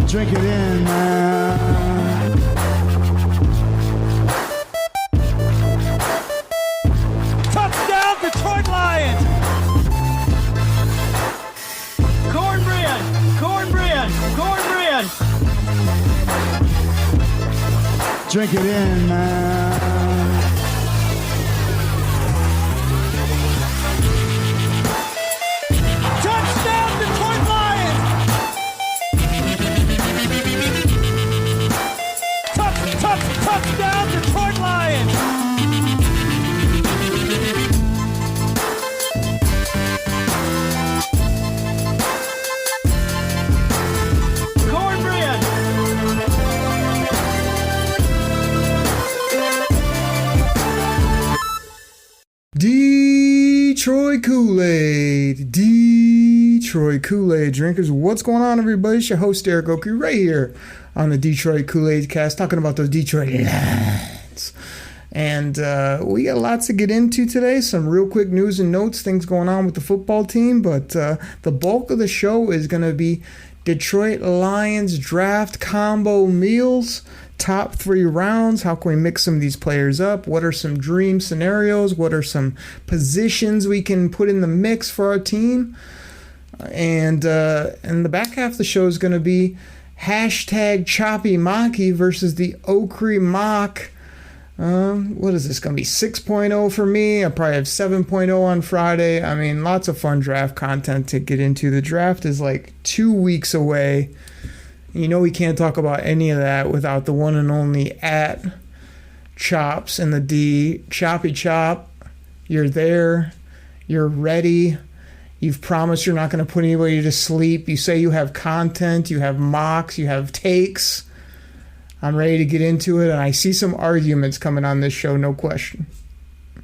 Drink it in, man. Touchdown, Detroit Lions! Cornbread! Cornbread! Cornbread! Drink it in, man. Touchdown, Detroit Lions! Touchdown, Detroit Lions! Cornbread! Detroit Koolaid. Detroit Koolaid drinkers. What's going on, everybody? It's your host, Eric Okrie, right here on the Detroit Koolaid Cast, talking about those Detroit Lions. And we got lots to get into today. Some real quick news and notes, things going on with the football team. But the bulk of the show is going to be Detroit Lions draft combo meals. Top 3 rounds. How can we mix some of these players up? What are some dream scenarios? What are some positions we can put in the mix for our team? And the back half of the show is going to be hashtag Choppy Maki versus the Okrie Mock. What is this going to be? 6.0 for me. I probably have 7.0 on Friday. I mean, lots of fun draft content to get into. The draft is like 2 weeks away. You know we can't talk about any of that without the one and only at Chops and the D. Choppy Chop, you're there. You're ready. You've promised you're not going to put anybody to sleep. You say you have content. You have mocks. You have takes. I'm ready to get into it, and I see some arguments coming on this show, no question.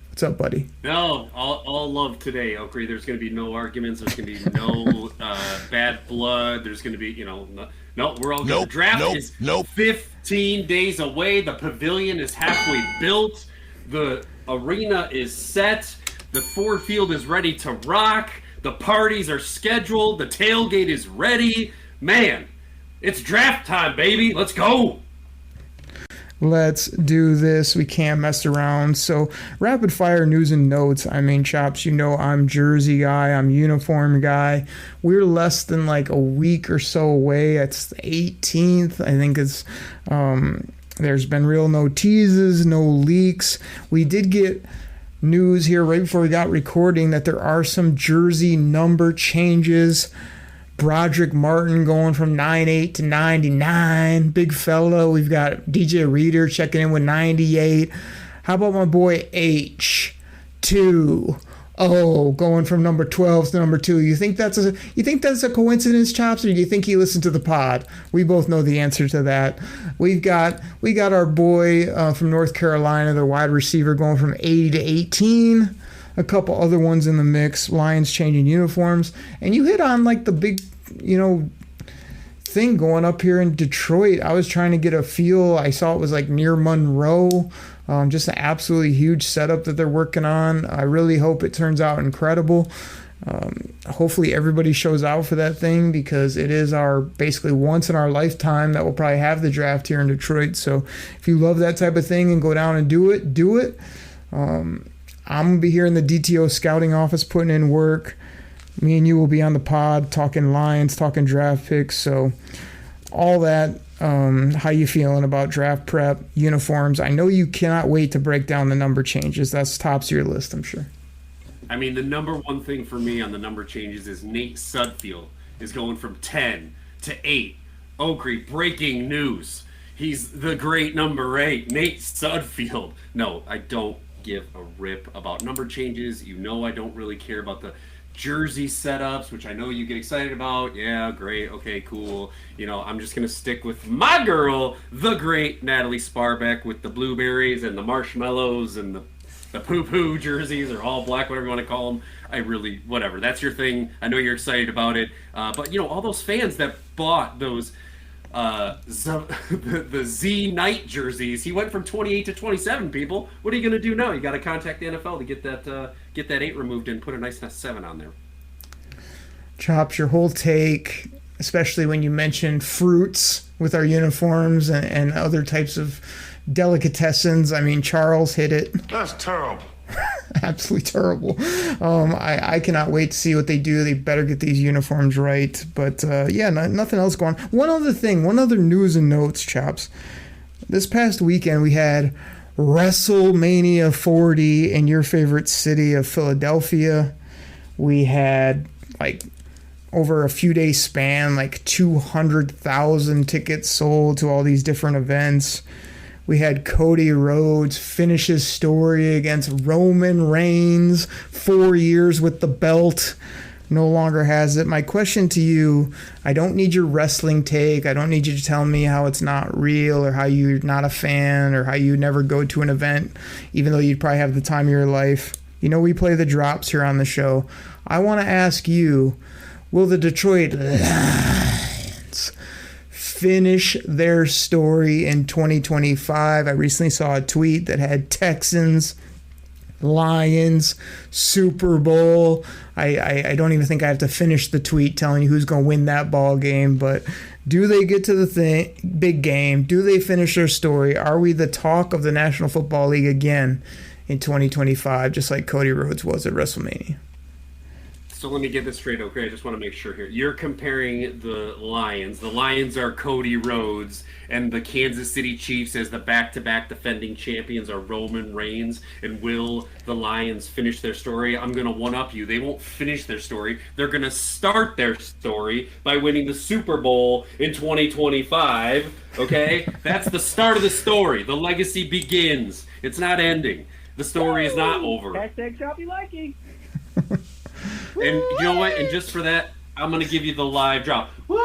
What's up, buddy? No, all love today, Okrie. There's going to be no arguments. There's going to be no bad blood. There's going to be, no, we're all good. The draft is 15 days away. The pavilion is halfway built. The arena is set. The Ford Field is ready to rock. The parties are scheduled. The tailgate is ready. Man, it's draft time, baby. Let's go. Let's do this. We can't mess around. So, rapid fire news and notes. I mean, Chops, you know I'm jersey guy. I'm uniform guy. We're less than like a week or so away. It's the 18th. I think it's, there's been no teases, no leaks. We did get news here right before we got recording that there are some jersey number changes. Broderick Martin going from 98 to 99. Big fella. We've got DJ Reader checking in with 98. How about my boy H2O going from number 12 to number 2? You think that's a coincidence, Chops, or do you think he listened to the pod? We both know the answer to that. We got our boy from North Carolina, the wide receiver, going from 80 to 18. A couple other ones in the mix. Lions changing uniforms. And you hit on like the big, thing going up here in Detroit. I was trying to get a feel. I saw it was like near Monroe. Just an absolutely huge setup that they're working on. I really hope it turns out incredible. Hopefully everybody shows out for that thing because it is our basically once in our lifetime that we'll probably have the draft here in Detroit. So if you love that type of thing and go down and do it. I'm going to be here in the DTO scouting office putting in work. Me and you will be on the pod talking Lions, talking draft picks. So all that, how you feeling about draft prep, uniforms? I know you cannot wait to break down the number changes. That's tops of your list, I'm sure. I mean, the number one thing for me on the number changes is Nate Sudfeld is going from 10 to 8. Okrie, breaking news. He's the great number 8, Nate Sudfeld. No, I don't give a rip about number changes. I don't really care about the jersey setups, which I know you get excited about. Yeah, great. Okay, cool. I'm just going to stick with my girl, the great Natalie Sparbeck, with the blueberries and the marshmallows and the poo-poo jerseys, or all black, whatever you want to call them. Whatever. That's your thing. I know you're excited about it. But, all those fans that bought those the Z Knight jerseys. He went from 28 to 27, people. What are you going to do now? You got to contact the NFL to get that 8 removed and put a nice 7 on there. Chops, your whole take especially when you mentioned fruits with our uniforms and other types of delicatessens. I mean, Charles hit it. That's terrible. Absolutely terrible. I cannot wait to see what they do. They better get these uniforms right. But yeah, nothing else going on. One other news and notes, chaps. This past weekend we had WrestleMania 40 in your favorite city of Philadelphia. We had, like, over a few days span, like 200,000 tickets sold to all these different events. We had Cody Rhodes finish his story against Roman Reigns, 4 years with the belt. No longer has it. My question to you, I don't need your wrestling take. I don't need you to tell me how it's not real or how you're not a fan or how you never go to an event, even though you'd probably have the time of your life. You know, we play the drops here on the show. I want to ask you, will the Detroit Lions finish their story in 2025? I recently saw a tweet that had Texans, Lions, Super Bowl. I don't even think I have to finish the tweet telling you who's going to win that ball game, but do they get to the big game? Do they finish their story? Are we the talk of the National Football League again in 2025, just like Cody Rhodes was at WrestleMania? So let me get this straight, okay? I just want to make sure here. You're comparing the Lions. The Lions are Cody Rhodes, and the Kansas City Chiefs as the back-to-back defending champions are Roman Reigns. And will the Lions finish their story? I'm going to one-up you. They won't finish their story. They're going to start their story by winning the Super Bowl in 2025, okay? That's the start of the story. The legacy begins. It's not ending. The story is not over. Hashtag choppy liking. And you know what? And just for that, I'm going to give you the live drop. Woo!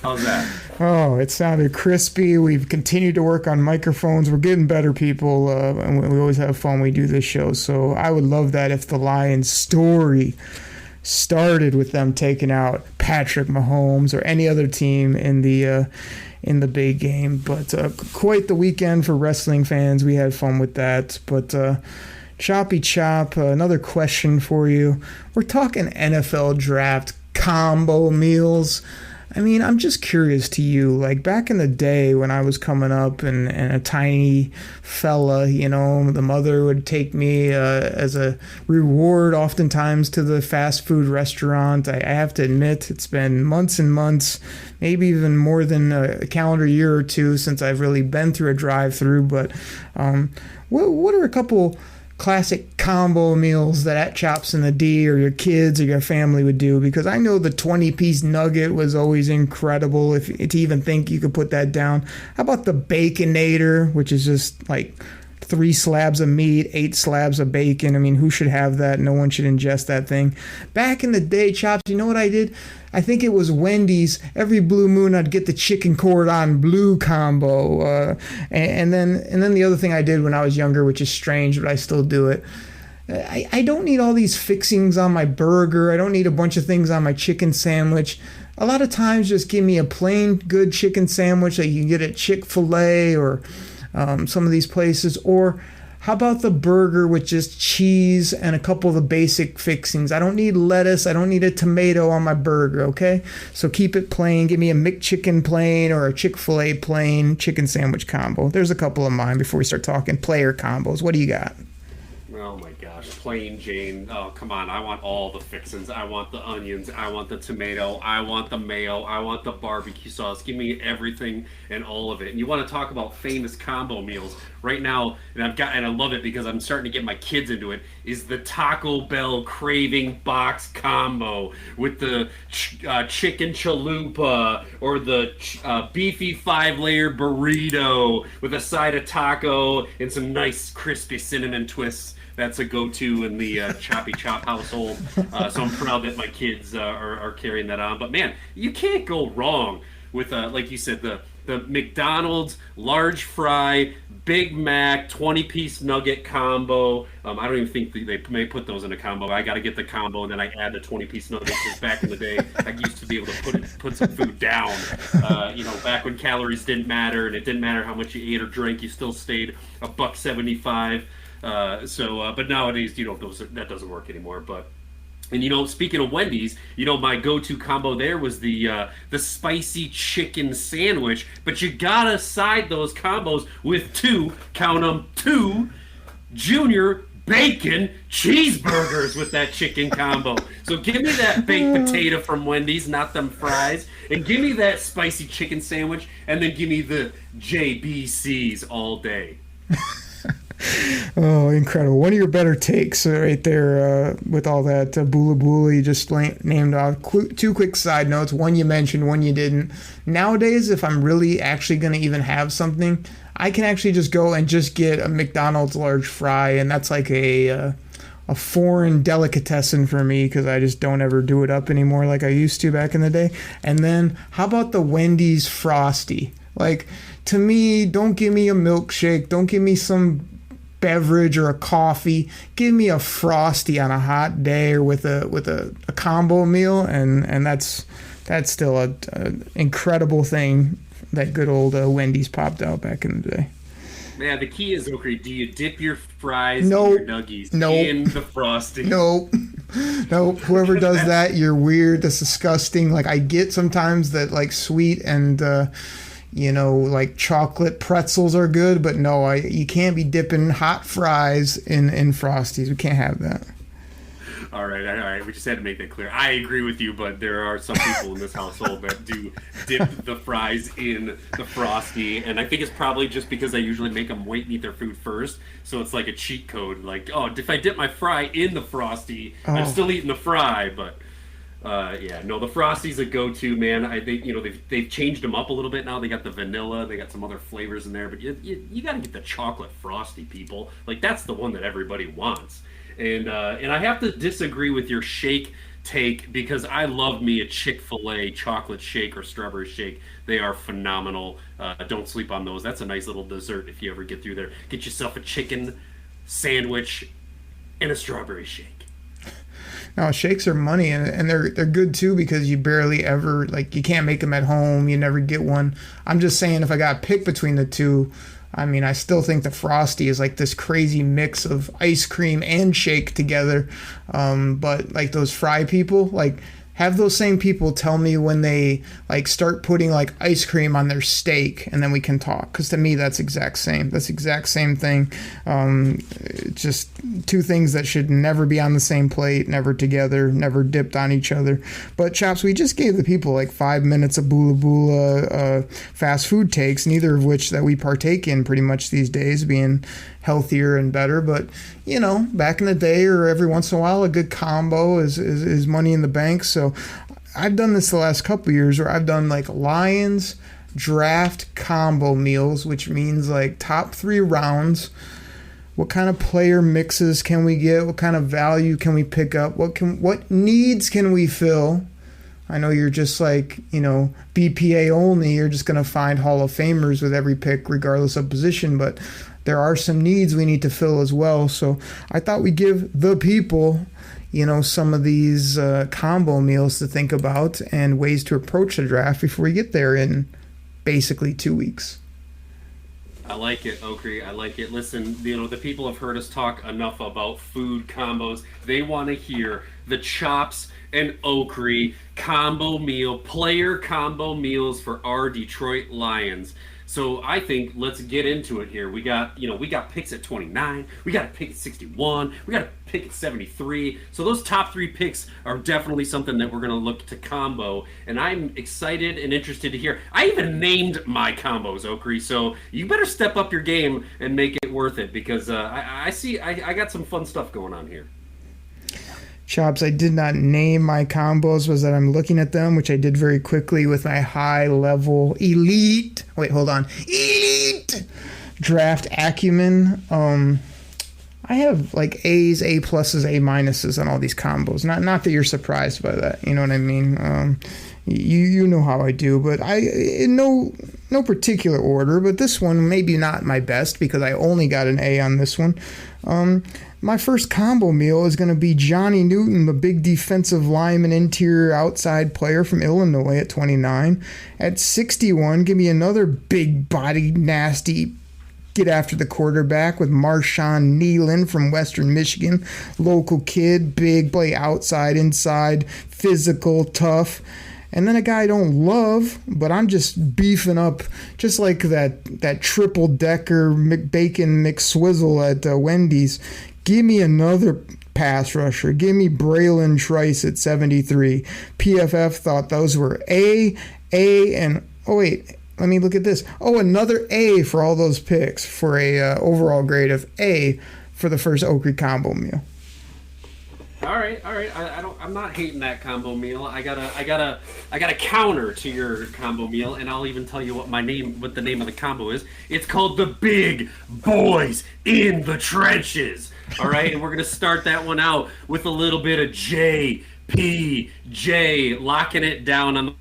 How's that? Oh, it sounded crispy. We've continued to work on microphones. We're getting better, people, and we always have fun when we do this show. So I would love that if the Lions story started with them taking out Patrick Mahomes or any other team in the big game. But quite the weekend for wrestling fans. We had fun with that. But Choppy Chop, another question for you. We're talking NFL draft combo meals. I mean, I'm just curious to you, like back in the day when I was coming up and a tiny fella, you know, the mother would take me as a reward oftentimes to the fast food restaurant. I have to admit, it's been months and months, maybe even more than a calendar year or two since I've really been through a drive-through. But what are a couple classic combo meals that at Chops in the D or your kids or your family would do? Because I know the 20-piece nugget was always incredible, if to even think you could put that down. How about the Baconator, which is just like 3 slabs of meat, 8 slabs of bacon? I mean, who should have that? No one should ingest that thing. Back in the day, Chops, you know what I did? I think it was Wendy's. Every blue moon, I'd get the chicken cordon bleu combo. And then the other thing I did when I was younger, which is strange, but I still do it. I don't need all these fixings on my burger. I don't need a bunch of things on my chicken sandwich. A lot of times, just give me a plain good chicken sandwich that you can get at Chick-fil-A or some of these places. Or how about the burger with just cheese and a couple of the basic fixings? I don't need lettuce. I don't need a tomato on my burger, okay? So keep it plain. Give me a McChicken plain or a Chick-fil-A plain chicken sandwich combo. There's a couple of mine before we start talking player combos. What do you got? Oh my gosh, plain Jane. Oh, come on. I want all the fixins. I want the onions. I want the tomato. I want the mayo. I want the barbecue sauce. Give me everything and all of it. And you want to talk about famous combo meals right now, and I love it because I'm starting to get my kids into it, is the Taco Bell Craving Box Combo with the chicken chalupa or the beefy 5-layer burrito with a side of taco and some nice crispy cinnamon twists. That's a go-to in the Choppy Chop household. So I'm proud that my kids are carrying that on. But man, you can't go wrong with, like you said, the McDonald's large fry, Big Mac, 20-piece nugget combo. I don't even think they may put those in a combo. I got to get the combo, and then I add the 20-piece nuggets. Because back in the day, I used to be able to put some food down. Back when calories didn't matter, and it didn't matter how much you ate or drank, you still stayed $1.75. But nowadays, that doesn't work anymore. But And speaking of Wendy's, my go-to combo there was the spicy chicken sandwich. But you gotta side those combos with count them, two junior bacon cheeseburgers with that chicken combo. So give me that baked potato from Wendy's, not them fries, and give me that spicy chicken sandwich, and then give me the JBCs all day. Oh, incredible. One of your better takes right there with all that bula bula you just named off. Two quick side notes. One you mentioned, one you didn't. Nowadays, if I'm really actually going to even have something, I can actually just go and just get a McDonald's large fry, and that's like a foreign delicatessen for me because I just don't ever do it up anymore like I used to back in the day. And then how about the Wendy's Frosty? Like, to me, don't give me a milkshake. Don't give me some beverage or a coffee. Give me a Frosty on a hot day or with a combo meal, and that's still an incredible thing that good old Wendy's popped out back in the day. Yeah, the key is, Okrie, do you dip your fries and your nuggies in the Frosty? Nope. Whoever does that, you're weird. That's disgusting. Like, I get sometimes that, like, sweet and like chocolate pretzels are good, but no, you can't be dipping hot fries in Frosties. We can't have that. All right. We just had to make that clear. I agree with you, but there are some people in this household that do dip the fries in the Frosty, and I think it's probably just because I usually make them wait and eat their food first, so it's like a cheat code. Like, if I dip my fry in the Frosty, I'm still eating the fry, but... the Frosty's a go-to, man. They've changed them up a little bit now. They got the vanilla, they got some other flavors in there, but you got to get the chocolate Frosty, people. Like, that's the one that everybody wants. And I have to disagree with your shake take because I love me a Chick-fil-A chocolate shake or strawberry shake. They are phenomenal. Don't sleep on those. That's a nice little dessert if you ever get through there. Get yourself a chicken sandwich and a strawberry shake. No, shakes are money, and they're good too because you barely ever, like, you can't make them at home. You never get one. I'm just saying, if I got to pick between the two, I mean, I still think the Frosty is like this crazy mix of ice cream and shake together. But like those fry people, like, have those same people tell me when they like start putting like ice cream on their steak, and then we can talk. Because to me, that's exact same thing. Just two things that should never be on the same plate, never together, never dipped on each other. But Chops, we just gave the people like 5 minutes of bula bula fast food takes, neither of which that we partake in pretty much these days, being healthier and better. But back in the day, or every once in a while, a good combo is money in the bank. So I've done this the last couple of years where I've done like Lions draft combo meals, which means like top 3 rounds. What kind of player mixes can we get? What kind of value can we pick up? What needs can we fill? I know you're just like, BPA only. You're just going to find Hall of Famers with every pick, regardless of position. But there are some needs we need to fill as well. So I thought we'd give the people, some of these combo meals to think about and ways to approach the draft before we get there in basically 2 weeks. I like it, Okrie. I like it. Listen, the people have heard us talk enough about food combos. They want to hear the Chops and Okrie combo meal, player combo meals for our Detroit Lions. So I think let's get into it here. We got picks at 29. We got a pick at 61. We got a pick at 73. So those top 3 picks are definitely something that we're going to look to combo. And I'm excited and interested to hear. I even named my combos, Okrie. So you better step up your game and make it worth it because I got some fun stuff going on here. Chops, I did not name my combos, was that I'm looking at them, which I did very quickly with my high-level elite draft acumen. I have like A's, A pluses, A minuses on all these combos. Not that you're surprised by that, you know what I mean? You know how I do, but I in no particular order. But this one maybe not my best because I only got an A on this one. My first combo meal is going to be Johnny Newton, the big defensive lineman, interior outside player from Illinois at 29. At 61, give me another big body, nasty get after the quarterback with Marshawn Nealon from Western Michigan. Local kid, big, play outside, inside, physical, tough. And then a guy I don't love, but I'm just beefing up, just like that triple-decker McBacon McSwizzle at Wendy's. Give me another pass rusher. Give me Braylon Trice at 73. PFF thought those were A, and... Oh, wait. Let me look at this. Oh, another A for all those picks for a overall grade of A for the first Okrie combo meal. All right. I'm not hating that combo meal. I got a counter to your combo meal, and I'll even tell you what the name of the combo is. It's called the Big Boys in the Trenches. All right, and we're gonna start that one out with a little bit of JPJ, locking it down on the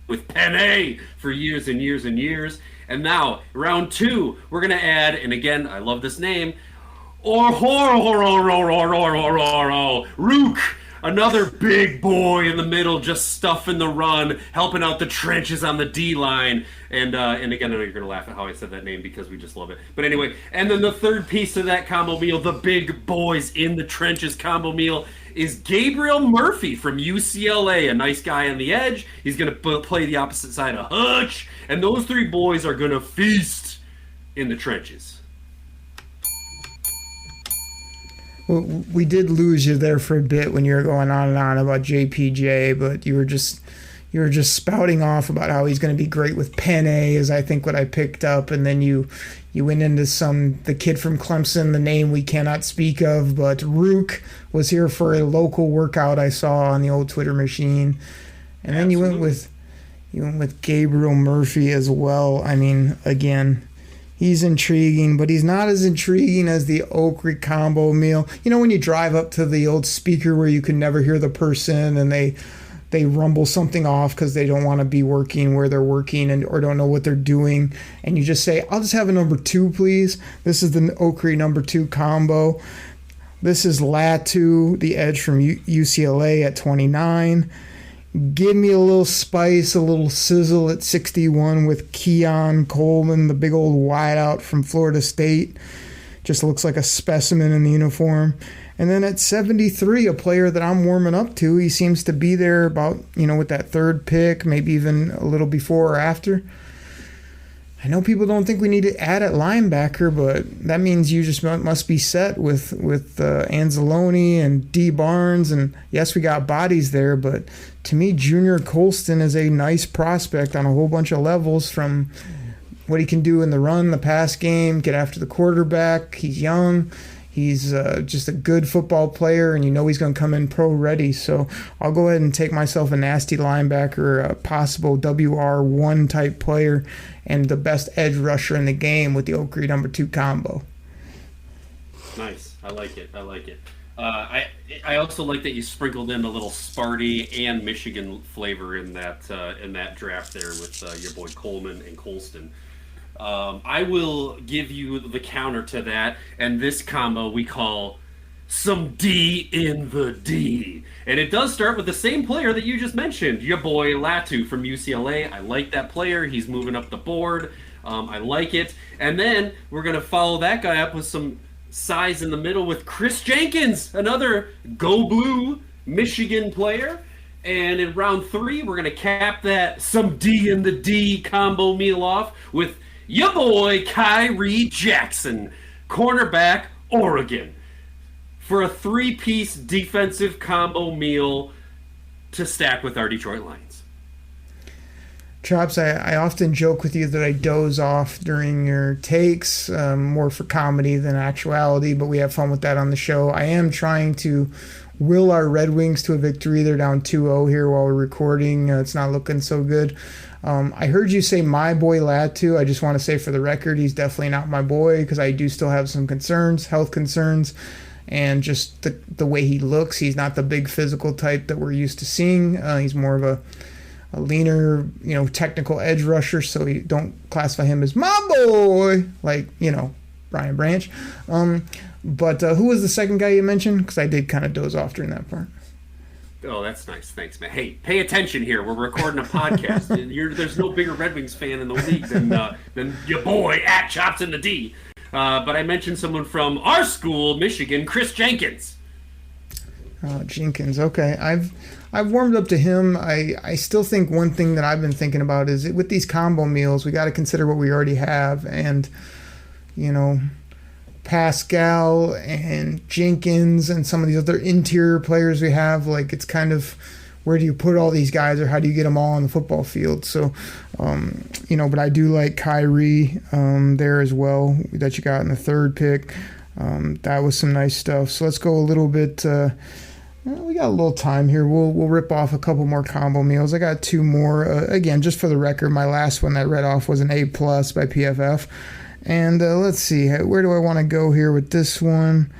with Penne for years and years and years. And now, round 2, we're going to add, and again, I love this name, Rook, another big boy in the middle, just stuffing the run, helping out the trenches on the D-line. And again, I know you're going to laugh at how I said that name because we just love it. But anyway, and then the third piece of that combo meal, the Big Boys in the Trenches combo meal, is Gabriel Murphy from UCLA, a nice guy on the edge. He's going to play the opposite side of Hutch, and those 3 boys are going to feast in the trenches. Well, we did lose you there for a bit when you were going on and on about JPJ, but you were just spouting off about how he's going to be great with Penne, is I think what I picked up, and then you went into the kid from Clemson, the name we cannot speak of, but Rook was here for a local workout I saw on the old Twitter machine, and then you went with Gabriel Murphy as well. I mean, again, he's intriguing, but he's not as intriguing as the Okrie combo meal. You know, when you drive up to the old speaker where you can never hear the person and they rumble something off because they don't want to be working where they're working or don't know what they're doing, and you just say, I'll just have a number 2, please. This is the Okrie number 2 combo. This is Latu, the edge from UCLA at 29. Give me a little spice, a little sizzle at 61 with Keon Coleman, the big old wideout from Florida State. Just looks like a specimen in the uniform. And then at 73, a player that I'm warming up to. He seems to be there about, with that third pick, maybe even a little before or after. I know people don't think we need to add at linebacker, but that means you just must be set with Anzalone and D. Barnes. And yes, we got bodies there, but to me, Junior Colston is a nice prospect on a whole bunch of levels, from what he can do in the run, the pass game, get after the quarterback. He's young. He's just a good football player, and he's going to come in pro ready. So I'll go ahead and take myself a nasty linebacker, a possible WR1 type player, and the best edge rusher in the game with the Okrie number 2 combo. Nice. I like it. I also like that you sprinkled in a little Sparty and Michigan flavor in that draft there with your boy Coleman and Colston. I will give you the counter to that, and this combo we call some D in the D. And it does start with the same player that you just mentioned, your boy Latu from UCLA. I like that player. He's moving up the board. I like it. And then we're going to follow that guy up with some size in the middle with Chris Jenkins, another Go Blue Michigan player. And in round 3, we're going to cap that some D in the D combo meal off with your boy Kyrie Jackson, cornerback, Oregon, for a 3-piece defensive combo meal to stack with our Detroit Lions. Chops, I often joke with you that I doze off during your takes, more for comedy than actuality, but we have fun with that on the show. I am trying to will our Red Wings to a victory. They're down 2-0 here while we're recording. It's not looking so good. I heard you say my boy Latu. I just want to say for the record, he's definitely not my boy, because I do still have some concerns, health concerns, and just the way he looks. He's not the big physical type that we're used to seeing. He's more of a leaner, technical edge rusher, so you don't classify him as my boy, like, Brian Branch. But who was the second guy you mentioned? Because I did kind of doze off during that part. Oh, that's nice. Thanks, man. Hey, pay attention here. We're recording a podcast. There's no bigger Red Wings fan in the league than your boy at Chops in the D. But I mentioned someone from our school, Michigan, Chris Jenkins. Oh, Jenkins. Okay, I've warmed up to him. I still think one thing that I've been thinking about is with these combo meals, we got to consider what we already have, and Pascal and Jenkins and some of these other interior players we have, like it's kind of where do you put all these guys, or how do you get them all on the football field? So, but I do like Kyrie there as well that you got in the third pick. That was some nice stuff. So let's go a little bit. We got a little time here. We'll rip off a couple more combo meals. I got two more. Again, just for the record, my last one that I read off was an A+ by PFF. And let's see, where do I want to go here with this one?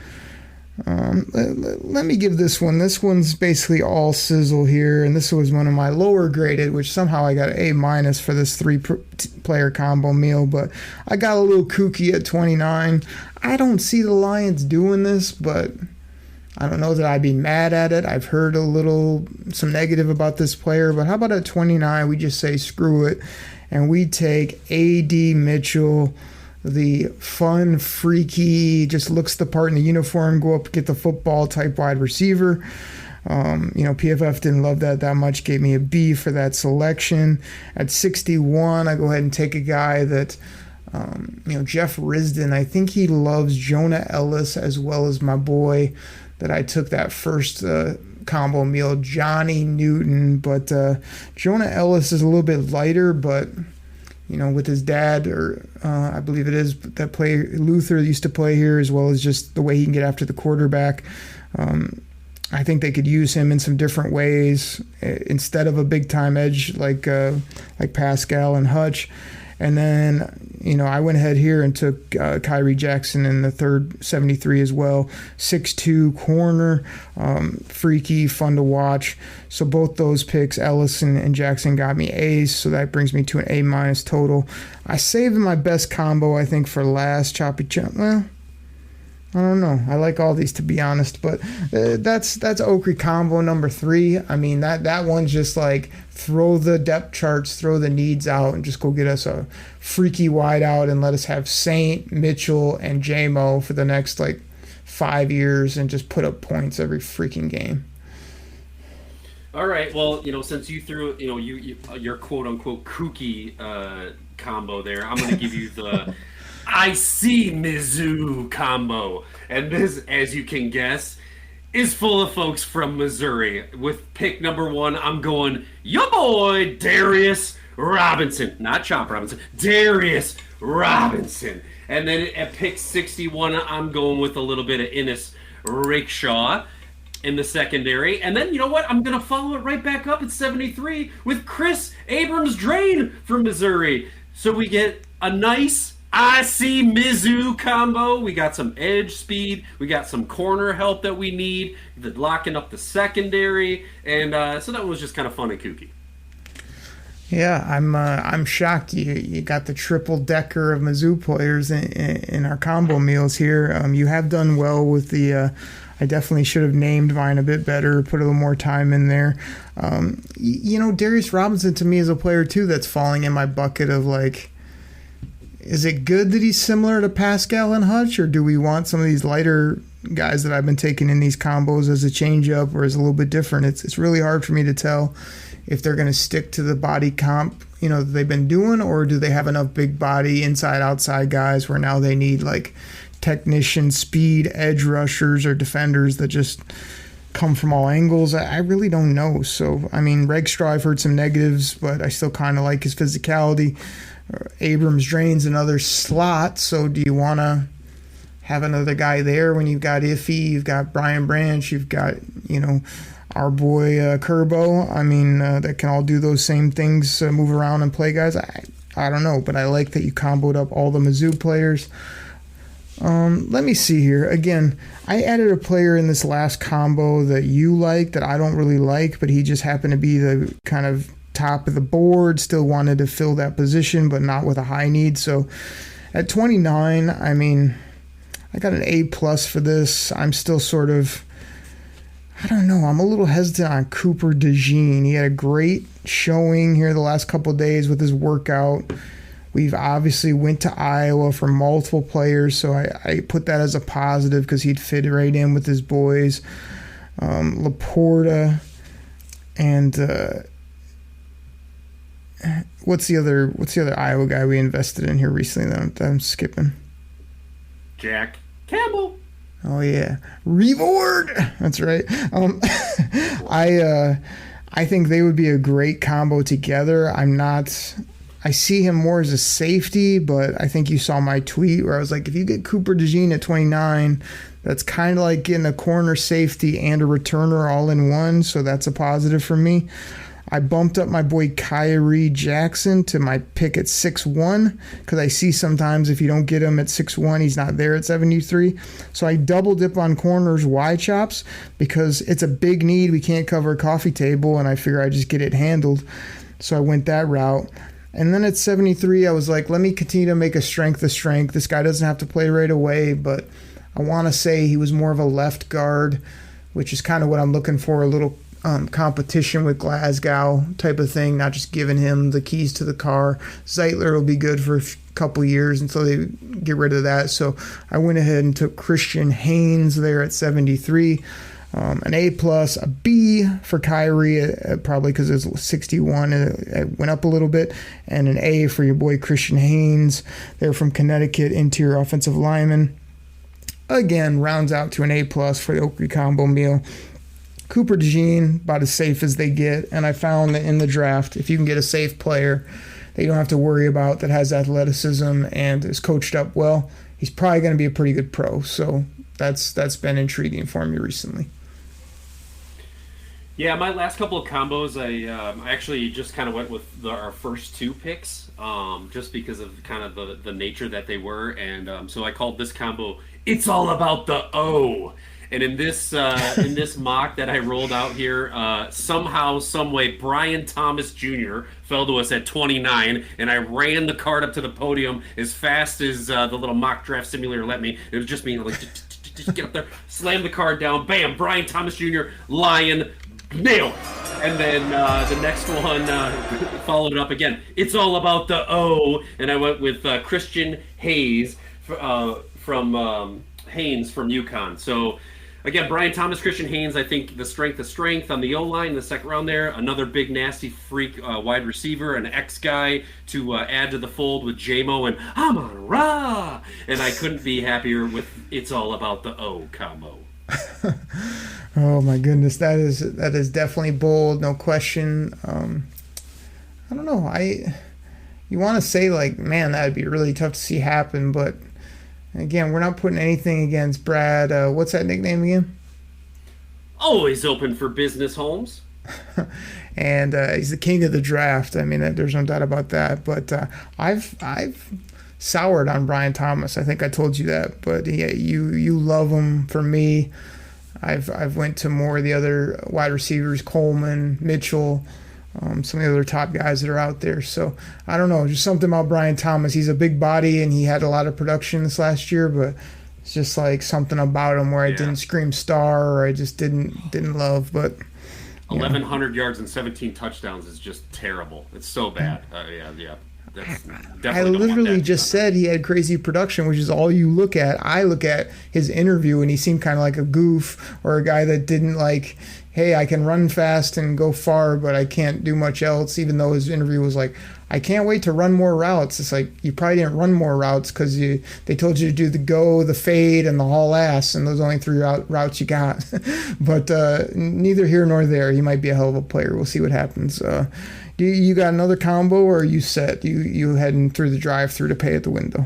Let me give this one. This one's basically all sizzle here, and this was one of my lower graded, which somehow I got A- for this three-player combo meal, but I got a little kooky at 29. I don't see the Lions doing this, but I don't know that I'd be mad at it. I've heard some negative about this player, but how about at 29, we just say screw it, and we take A.D. Mitchell, the fun, freaky, just looks the part in the uniform, go up, get the football type wide receiver. PFF didn't love that much, gave me a B for that selection. At 61, I go ahead and take a guy that, Jeff Risdon, I think he loves Jonah Ellis as well as my boy that I took that first combo meal, Johnny Newton. But Jonah Ellis is a little bit lighter, but with his dad, or I believe it is, that Luther used to play here, as well as just the way he can get after the quarterback. I think they could use him in some different ways instead of a big-time edge like Pascal and Hutch. And then, I went ahead here and took Kyrie Jackson in the third, 73 as well. 6'2", corner, freaky, fun to watch. So both those picks, Ellison and Jackson, got me A's, so that brings me to an A- total. I saved my best combo, I think, for last. Choppy Chop. Well, I don't know. I like all these, to be honest, but that's Okrie combo number 3. I mean, that one's just like throw the depth charts, throw the needs out, and just go get us a freaky wide out and let us have Saint, Mitchell, and JMO for the next 5 years and just put up points every freaking game. All right. Well, since you threw, your quote unquote kooky combo there, I'm going to give you the I see Mizzou combo. And this, as you can guess, is full of folks from Missouri. With pick number 1, I'm going, your boy, Darius Robinson. Not Chop Robinson, Darius Robinson. And then at pick 61, I'm going with a little bit of Innis Rickshaw in the secondary. And then, you know what? I'm going to follow it right back up at 73 with Chris Abrams-Drain from Missouri. So we get a nice I see Mizzou combo. We got some edge speed. We got some corner help that we need. Locking up the secondary. And so that was just kind of fun and kooky. Yeah, I'm shocked you got the triple decker of Mizzou players in our combo meals here. You have done well with the. I definitely should have named mine a bit better, put a little more time in there. Darius Robinson to me is a player too that's falling in my bucket of is it good that he's similar to Pascal and Hutch, or do we want some of these lighter guys that I've been taking in these combos as a change-up or as a little bit different? It's really hard for me to tell if they're going to stick to the body comp, that they've been doing, or do they have enough big body inside-outside guys where now they need technician, speed, edge rushers, or defenders that just come from all angles. I really don't know. So, Regstraw, I've heard some negatives, but I still kind of like his physicality. Abrams drains another slot, so do you want to have another guy there when you've got Iffy, you've got Brian Branch, you've got, our boy Kerbo, that can all do those same things, move around and play guys? I don't know, but I like that you comboed up all the Mizzou players. Let me see here. Again, I added a player in this last combo that you like that I don't really like, but he just happened to be the kind of top of the board, still wanted to fill that position, but not with a high need. So at 29, I got an A+ for this. I'm still sort of, I don't know. I'm a little hesitant on Cooper DeJean. He had a great showing here the last couple of days with his workout. We've obviously went to Iowa for multiple players, so I put that as a positive because he'd fit right in with his boys. Laporta and what's the other Iowa guy we invested in here recently that I'm skipping? Jack Campbell. Oh yeah, Reward. That's right. I think they would be a great combo together. I see him more as a safety, but I think you saw my tweet where I was like, if you get Cooper DeJean at 29, that's kind of like getting a corner safety and a returner all in one, so that's a positive for me. I bumped up my boy Kyrie Jackson to my pick at 6'1", because I see sometimes if you don't get him at 6'1", he's not there at 73. So I double dip on corners Y chops because it's a big need. We can't cover a coffee table, and I figure I just get it handled. So I went that route. And then at 73, I was like, let me continue to make a strength a strength. This guy doesn't have to play right away, but I want to say he was more of a left guard, which is kind of what I'm looking for, a little competition with Glasgow type of thing, not just giving him the keys to the car. Zeitler will be good for a couple years until they get rid of that. So I went ahead and took Christian Haynes there at 73. An A+, a B for Kyrie, probably because it was 61, it went up a little bit, and an A for your boy Christian Haynes. They're from Connecticut, interior offensive lineman. Again, rounds out to an A+ for the Okrie combo meal. Cooper DeJean, about as safe as they get, and I found that in the draft, if you can get a safe player that you don't have to worry about, that has athleticism and is coached up well, he's probably going to be a pretty good pro. So that's been intriguing for me recently. Yeah, my last couple of combos, I actually just kind of went with our first two picks, just because of kind of the nature that they were, and so I called this combo "It's All About the O." And in this mock that I rolled out here, somehow, someway, Brian Thomas Jr. fell to us at 29, and I ran the card up to the podium as fast as the little mock draft simulator let me. It was just me, like, just get up there, slam the card down, bam, Brian Thomas Jr., Lion, nailed. And then the next one followed it up again. It's All About the O, and I went with Christian Hayes from Haynes from UConn. So again, Brian Thomas, Christian Haynes, I think the strength on the O-line in the second round there. Another big, nasty freak wide receiver, an X-guy to add to the fold with J-Mo and Amon-Ra. And I couldn't be happier with It's All About the O combo. Oh, my goodness. That is definitely bold, no question. I don't know. You want to say, like, man, that would be really tough to see happen, but again, we're not putting anything against Brad. What's that nickname again? Always open for business, Holmes. And he's the king of the draft. I mean, there's no doubt about that. But I've soured on Brian Thomas. I think I told you that. But yeah, you love him. For me, I've went to more of the other wide receivers, Coleman, Mitchell, some of the other top guys that are out there. So I don't know, just something about Brian Thomas. He's a big body and he had a lot of production this last year, but it's just like something about him where I didn't scream star or I just didn't love. But 1,100 yards and 17 touchdowns is just terrible. It's so bad. Yeah. I literally just said he had crazy production, which is all you look at. I look at his interview and he seemed kind of like a goof or a guy that didn't like, hey, I can run fast and go far, but I can't do much else, even though his interview was like, I can't wait to run more routes. It's like, you probably didn't run more routes because they told you to do the go, the fade, and the haul ass, and those are only three routes you got. But neither here nor there. He might be a hell of a player. We'll see what happens. You got another combo, or are you set? You heading through the drive-through to pay at the window?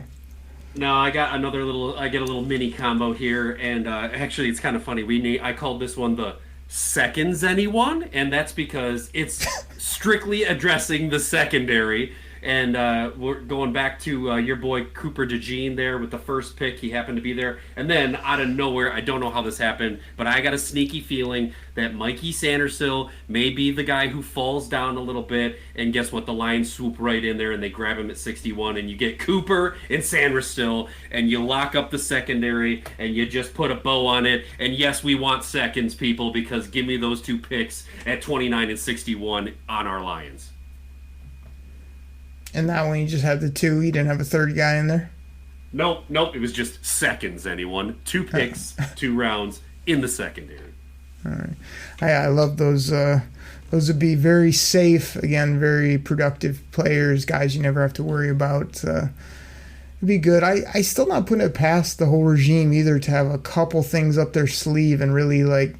No, I got another little. I get a little mini combo here, and actually, it's kind of funny. I called this one the Seconds Anyone, and that's because it's strictly addressing the secondary. And we're going back to your boy Cooper DeJean there with the first pick. He happened to be there. And then out of nowhere, I don't know how this happened, but I got a sneaky feeling that Mikey Sandersill may be the guy who falls down a little bit. And guess what? The Lions swoop right in there and they grab him at 61. And you get Cooper and Sandersill, and you lock up the secondary, and you just put a bow on it. And yes, we want seconds, people, because give me those two picks at 29 and 61 on our Lions. And that one you just had the two. You didn't have a third guy in there? Nope. It was just seconds, anyone. 2 picks, 2 rounds in the secondary. All right. I love those. Those would be very safe, again, very productive players, guys you never have to worry about. It'd be good. I still not putting it past the whole regime either to have a couple things up their sleeve and really like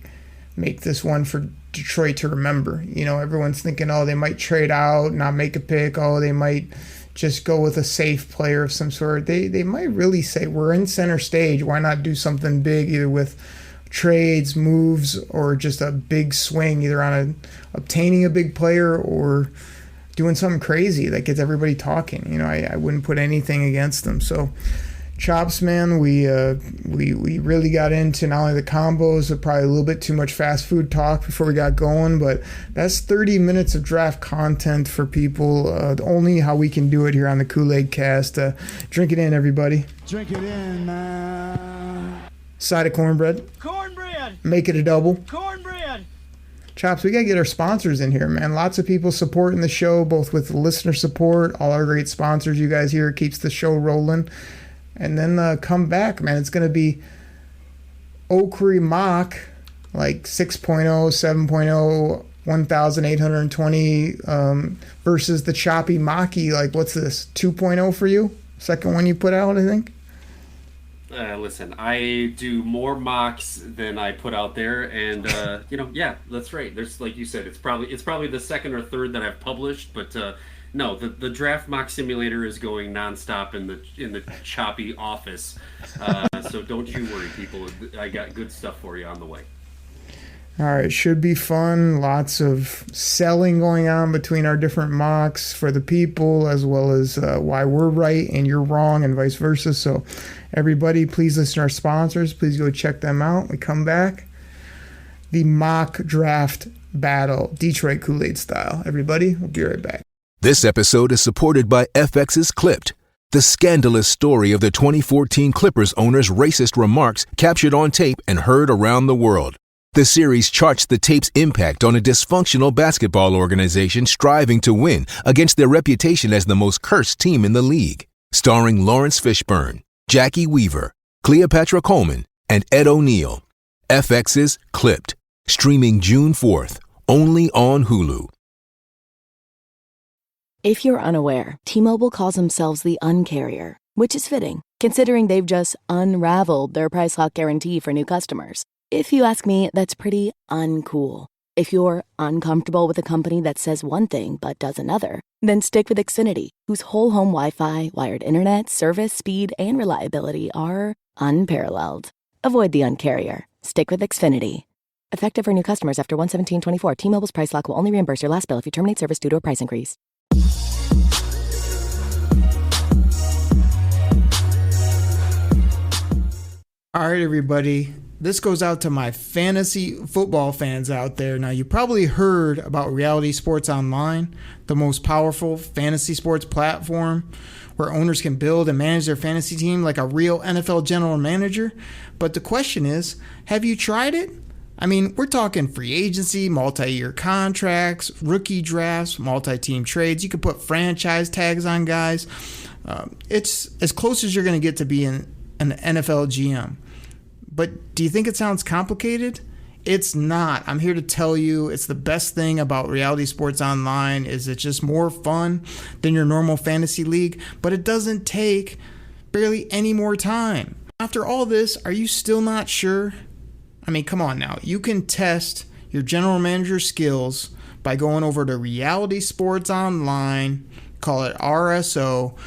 make this one for Detroit to remember. You know, everyone's thinking, oh, they might trade out, not make a pick. Oh, they might just go with a safe player of some sort. They might really say, we're in center stage. Why not do something big, either with trades, moves, or just a big swing, either on obtaining a big player or doing something crazy that gets everybody talking. You know, I wouldn't put anything against them. So, Chops, man, we really got into not only the combos, but probably a little bit too much fast food talk before we got going, but that's 30 minutes of draft content for people. Only how we can do it here on the Koolaid Cast. Drink it in, everybody. Drink it in, man. Side of cornbread. Cornbread. Make it a double. Cornbread. Chops, we got to get our sponsors in here, man. Lots of people supporting the show, both with listener support, all our great sponsors you guys here. It keeps the show rolling. And then come back, man. It's going to be Okrie mock, like 6.0, 7.0, 1,820 versus the choppy Maki. Like, what's this, 2.0 for you? Second one you put out, I think? Listen, I do more mocks than I put out there, and yeah, that's right. There's, like you said, it's probably the second or third that I've published, but no, the draft mock simulator is going nonstop in the choppy office. So don't you worry, people. I got good stuff for you on the way. All right, should be fun. Lots of selling going on between our different mocks for the people, as well as why we're right and you're wrong, and vice versa. So, everybody, please listen to our sponsors. Please go check them out. We come back. The mock draft battle, Detroit Koolaid style. Everybody, we'll be right back. This episode is supported by FX's Clipped, the scandalous story of the 2014 Clippers owner's racist remarks captured on tape and heard around the world. The series charts the tape's impact on a dysfunctional basketball organization striving to win against their reputation as the most cursed team in the league. Starring Lawrence Fishburne, Jackie Weaver, Cleopatra Coleman, and Ed O'Neill. FX's Clipped, streaming June 4th, only on Hulu. If you're unaware, T-Mobile calls themselves the Un-carrier, which is fitting, considering they've just unraveled their price lock guarantee for new customers. If you ask me, that's pretty uncool. If you're uncomfortable with a company that says one thing but does another, then stick with Xfinity, whose whole home Wi-Fi, wired internet, service, speed, and reliability are unparalleled. Avoid the Un-carrier. Stick with Xfinity. Effective for new customers after 1/17/24. T-Mobile's price lock will only reimburse your last bill if you terminate service due to a price increase. All right, everybody. This goes out to my fantasy football fans out there. Now, you probably heard about Reality Sports Online, the most powerful fantasy sports platform where owners can build and manage their fantasy team like a real NFL general manager. But the question is, have you tried it? I mean, we're talking free agency, multi-year contracts, rookie drafts, multi-team trades. You could put franchise tags on guys. It's as close as you're going to get to being an NFL GM. But do you think it sounds complicated? It's not. I'm here to tell you it's the best thing about Reality Sports Online is it's just more fun than your normal fantasy league, but it doesn't take barely any more time. After all this, are you still not sure? I mean, come on now. You can test your general manager skills by going over to Reality Sports Online, call it RSO.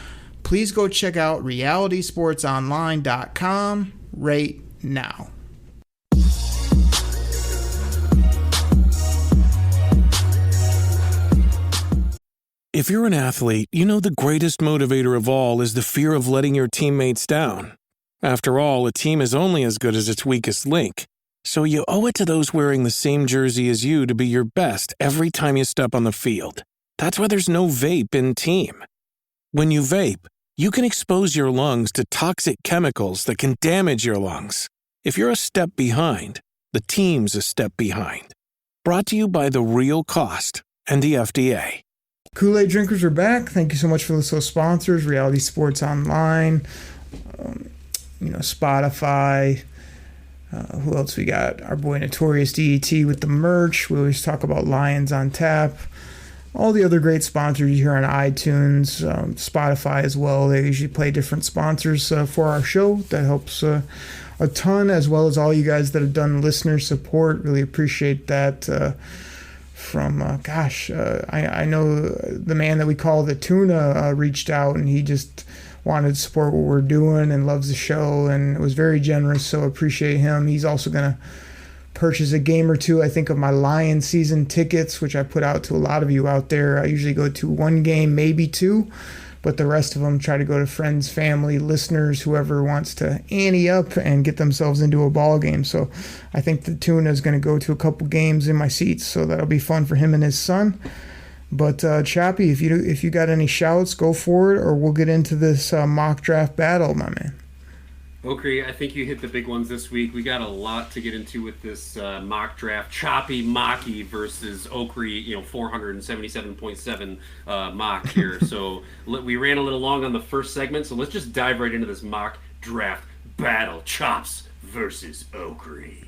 Please go check out realitysportsonline.com right now. If you're an athlete, you know the greatest motivator of all is the fear of letting your teammates down. After all, a team is only as good as its weakest link. So you owe it to those wearing the same jersey as you to be your best every time you step on the field. That's why there's no vape in team. When you vape, you can expose your lungs to toxic chemicals that can damage your lungs. If you're a step behind, the team's a step behind. Brought to you by The Real Cost and the FDA. Kool-Aid drinkers are back. Thank you so much for those sponsors. Reality Sports Online, Spotify. Who else we got? Our boy Notorious DET with the merch. We always talk about Lions on Tap. All the other great sponsors you hear on iTunes, Spotify as well. They usually play different sponsors for our show. That helps a ton, as well as all you guys that have done listener support. Really appreciate that. I know the man that we call the Tuna reached out, and he just wanted to support what we're doing and loves the show and was very generous, so appreciate him. He's also going to purchase a game or two, I think, of my Lions season tickets, which I put out to a lot of you out there. I usually go to one game, maybe two, but the rest of them try to go to friends, family, listeners, whoever wants to ante up and get themselves into a ball game. So I think the Tuna is going to go to a couple games in my seats, so that'll be fun for him and his son. But Choppy, if you got any shouts, go for it, or we'll get into this mock draft battle, my man. Okrie, I think you hit the big ones this week. We got a lot to get into with this mock draft. Choppy Maki versus Okrie, 477.7 mock here. So we ran a little long on the first segment, so let's just dive right into this mock draft battle. Chops versus Okrie.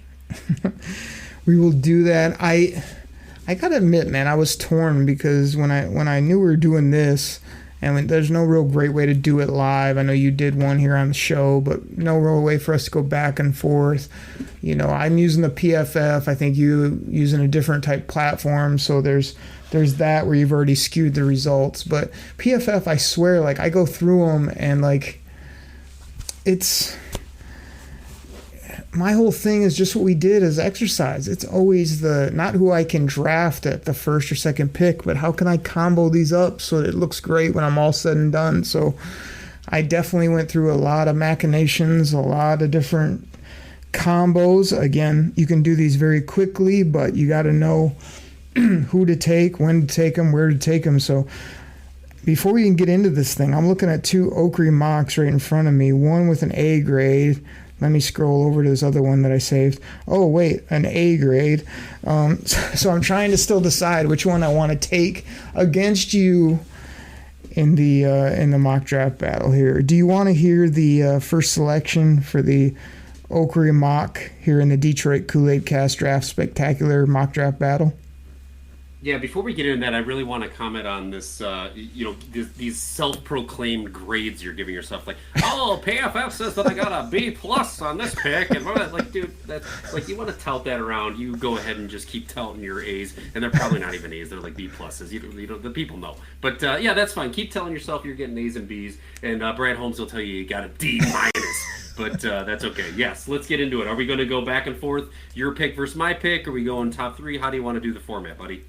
We will do that. I gotta admit, man, I was torn because when I knew we were doing this, and there's no real great way to do it live. I know you did one here on the show, but no real way for us to go back and forth. I'm using the PFF. I think you using a different type platform. So there's that where you've already skewed the results. But PFF, I swear, I go through them and it's my whole thing is just what we did as exercise. It's always not who I can draft at the first or second pick, but how can I combo these up so that it looks great when I'm all said and done. So I definitely went through a lot of machinations, a lot of different combos. Again, you can do these very quickly, but you got to know who to take, when to take them, where to take them. So before we even get into this thing, I'm looking at two Okrie mocks right in front of me, one with an A grade. Let me scroll over to this other one that I saved. Oh, wait, an A grade. So I'm trying to still decide which one I want to take against you in the mock draft battle here. Do you want to hear the first selection for the Okrie mock here in the Detroit Koolaid Cast Draft Spectacular mock draft battle? Yeah, before we get into that, I really want to comment on this, these self-proclaimed grades you're giving yourself. PFF says that I got a B+ on this pick. And dude, that's you want to tout that around, you go ahead and just keep touting your A's. And they're probably not even A's, they're B+. The people know. But yeah, that's fine. Keep telling yourself you're getting A's and B's. And Brad Holmes will tell you got a D-. But that's okay. Yes, let's get into it. Are we going to go back and forth? Your pick versus my pick? Are we going top three? How do you want to do the format, buddy?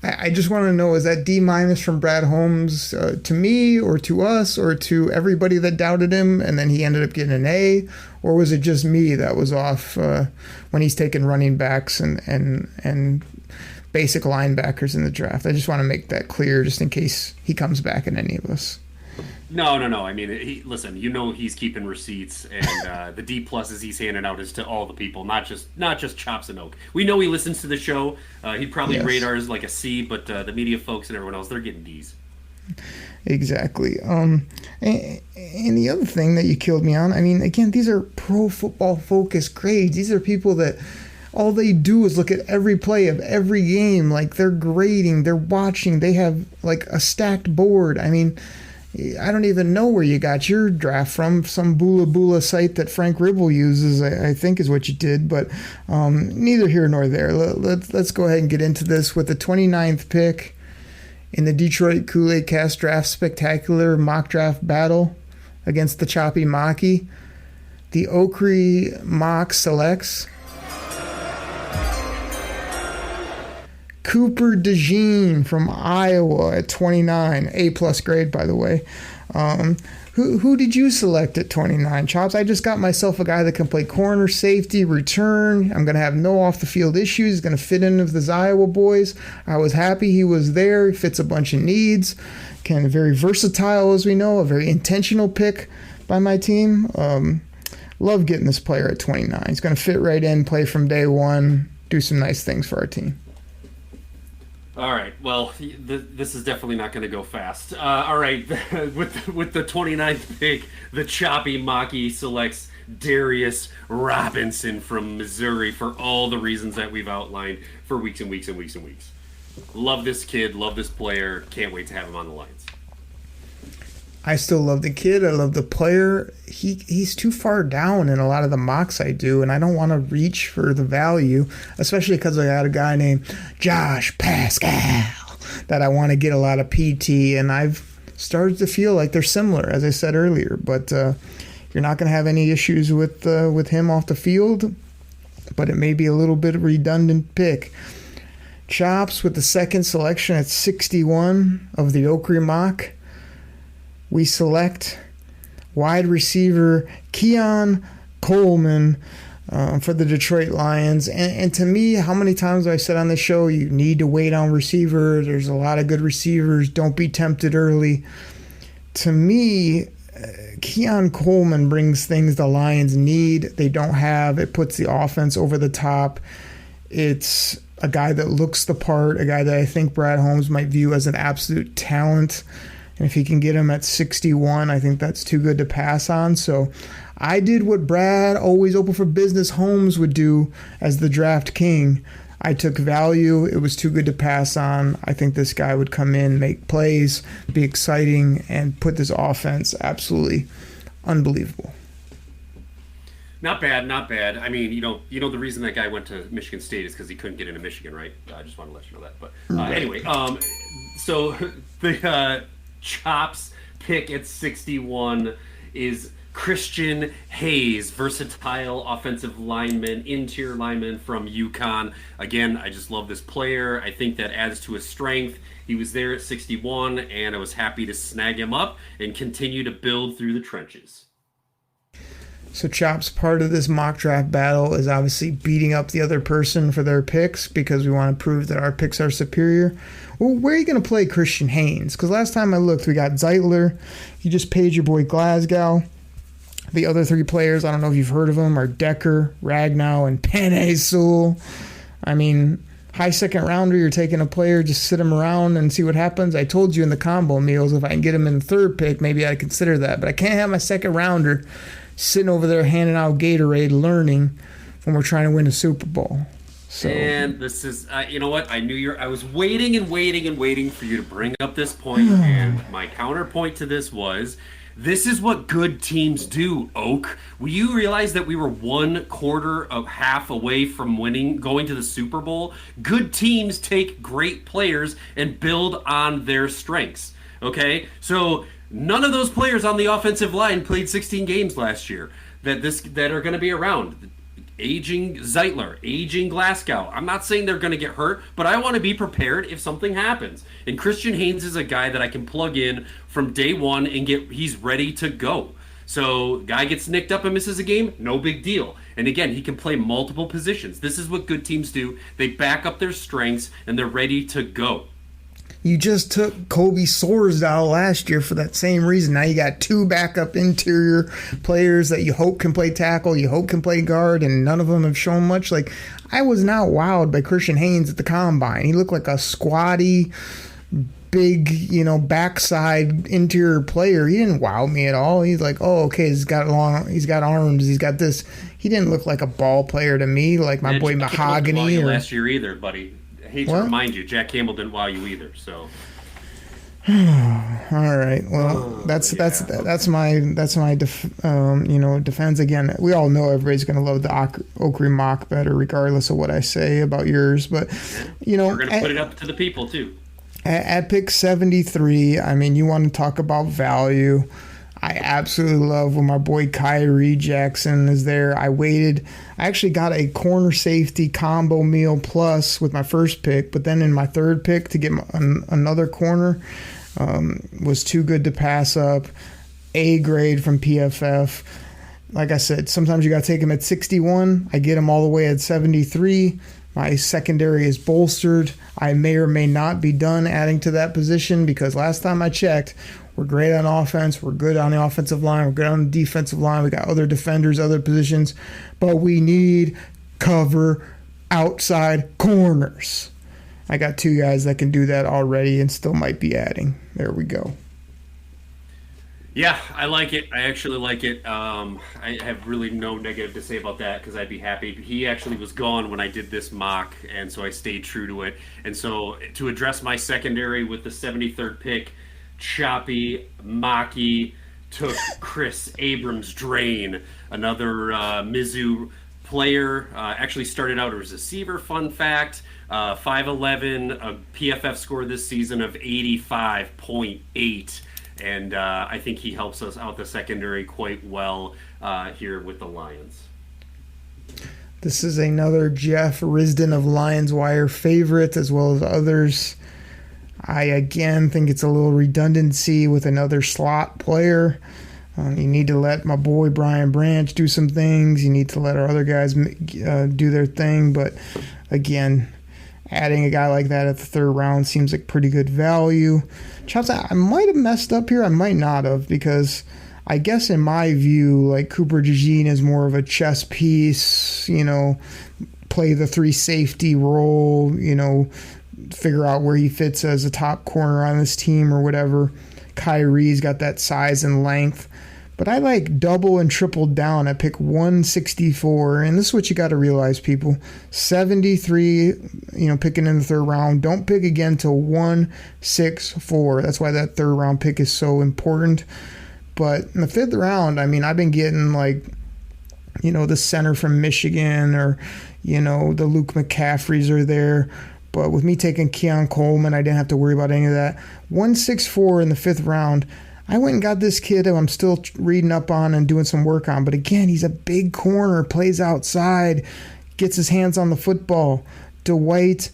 I just want to know, is that D- from Brad Holmes to me or to us or to everybody that doubted him and then he ended up getting an A? Or was it just me that was off when he's taking running backs and basic linebackers in the draft? I just want to make that clear just in case he comes back in any of us. No. I mean, listen. He's keeping receipts, and the D+ he's handing out is to all the people, not just Chops and Oak. We know he listens to the show. He'd probably rate ours like a C, but the media folks and everyone else, they're getting D's. Exactly. And the other thing that you killed me on, I mean, again, these are pro football focused grades. These are people that all they do is look at every play of every game. They're grading, they're watching, they have a stacked board. I mean, I don't even know where you got your draft from. Some Bula site that Frank Ribble uses, I think is what you did. But neither here nor there. Let's go ahead and get into this with the 29th pick in the Detroit Koolaid Cast Draft Spectacular mock draft battle against the Choppy Maki. The Okrie mock selects Cooper DeJean from Iowa at 29, A+ grade, by the way. Who did you select at 29, Chops? I just got myself a guy that can play corner, safety, return. I'm going to have no off-the-field issues. He's going to fit in with the Iowa boys. I was happy he was there. He fits a bunch of needs. Very versatile, as we know. A very intentional pick by my team. Love getting this player at 29. He's going to fit right in, play from day one, do some nice things for our team. All right. Well, this is definitely not going to go fast. All right. with the 29th pick, the Choppy Maki selects Darius Robinson from Missouri for all the reasons that we've outlined for weeks and weeks and weeks and weeks. Love this kid. Love this player. Can't wait to have him on the Lions. I still love the kid. I love the player. He's too far down in a lot of the mocks I do, and I don't want to reach for the value, especially because I got a guy named Josh Pascal that I want to get a lot of PT, and I've started to feel like they're similar, as I said earlier. But you're not going to have any issues with him off the field, but it may be a little bit of a redundant pick. Chops with the second selection at 61 of the Okrie mock. We select wide receiver Keon Coleman for the Detroit Lions. And to me, how many times have I said on the show, you need to wait on receiver. There's a lot of good receivers. Don't be tempted early. To me, Keon Coleman brings things the Lions need. They don't have. It puts the offense over the top. It's a guy that looks the part, a guy that I think Brad Holmes might view as an absolute talent. And if he can get him at 61, I think that's too good to pass on. So I did what Brad, always open for business, Holmes would do as the draft king. I took value. It was too good to pass on. I think this guy would come in, make plays, be exciting, and put this offense absolutely unbelievable. Not bad, not bad. I mean, you know the reason that guy went to Michigan State is because he couldn't get into Michigan, right? I just want to let you know that. But anyway, so the Chops pick at 61 is Christian Hayes, versatile offensive lineman, interior lineman from UConn. Again, I just love this player. I think that adds to his strength. He was there at 61, and I was happy to snag him up and continue to build through the trenches. So Chops, part of this mock draft battle is obviously beating up the other person for their picks because we want to prove that our picks are superior. Well, where are you going to play Christian Haynes? Because last time I looked, we got Zeitler. You just paid your boy Glasgow. The other three players, I don't know if you've heard of them, are Decker, Ragnow, and Panay Sewell. I mean, high second rounder, you're taking a player, just sit him around and see what happens. I told you in the combo meals, if I can get him in the third pick, maybe I'd consider that. But I can't have my second rounder sitting over there handing out Gatorade, learning when we're trying to win a Super Bowl. So. And this is, you know what? I was waiting and waiting and waiting for you to bring up this point, and my counterpoint to this was, this is what good teams do, Oak. Will you realize that we were 1/4 of half away from going to the Super Bowl? Good teams take great players and build on their strengths, okay? So none of those players on the offensive line played 16 games last year that are going to be around. Aging Zeitler, aging Glasgow. I'm not saying they're going to get hurt, but I want to be prepared if something happens. And Christian Haynes is a guy that I can plug in from day one and he's ready to go. So guy gets nicked up and misses a game, no big deal. And again, he can play multiple positions. This is what good teams do. They back up their strengths and they're ready to go. You just took Kobe Sorsdal last year for that same reason. Now you got two backup interior players that you hope can play tackle, you hope can play guard, and none of them have shown much. Like, I was not wowed by Christian Haynes at the Combine. He looked like a squatty, big, backside interior player. He didn't wow me at all. He's like, oh, okay, he's got arms, he's got this. He didn't look like a ball player to me, like my boy Mahogany. Last year either, buddy. I hate to remind you, Jack Campbell didn't wow you either. So, all right. Well, that's my defense. Again, we all know everybody's going to love the Okrie mock better, regardless of what I say about yours. But we're going to put it up to the people too. At pick 73, I mean, you want to talk about value. I absolutely love when my boy Kyrie Jackson is there. I waited. I actually got a corner safety combo meal plus with my first pick, but then in my third pick to get another corner was too good to pass up. A grade from PFF. Like I said, sometimes you got to take him at 61. I get him all the way at 73. My secondary is bolstered. I may or may not be done adding to that position because last time I checked, we're great on offense. We're good on the offensive line. We're good on the defensive line. We got other defenders, other positions. But we need cover outside corners. I got 2 guys that can do that already and still might be adding. There we go. Yeah, I like it. I actually like it. I have really no negative to say about that because I'd be happy. He actually was gone when I did this mock, and so I stayed true to it. And so to address my secondary with the 73rd pick, Choppy Maki took Chris Abrams-Drain, another Mizzou player. Actually started out as a receiver, fun fact. 5'11", a PFF score this season of 85.8. And I think he helps us out the secondary quite well here with the Lions. This is another Jeff Risdon of Lions Wire favorite, as well as others. I, again, think it's a little redundancy with another slot player. You need to let my boy Brian Branch do some things. You need to let our other guys do their thing. But, again, adding a guy like that at the third round seems like pretty good value. Chops, I might have messed up here. I might not have, because I guess in my view, like, Cooper DeJean is more of a chess piece, play the 3 safety role, figure out where he fits as a top corner on this team or whatever. Kyrie's got that size and length. But I like double and triple down at pick 164. And this is what you got to realize, people. 73, picking in the third round. Don't pick again till 164. That's why that third round pick is so important. But in the fifth round, I've been getting the center from Michigan or, the Luke McCaffreys are there. But with me taking Keon Coleman, I didn't have to worry about any of that. 164 in the fifth round. I went and got this kid who I'm still reading up on and doing some work on. But again, he's a big corner, plays outside, gets his hands on the football. Dwight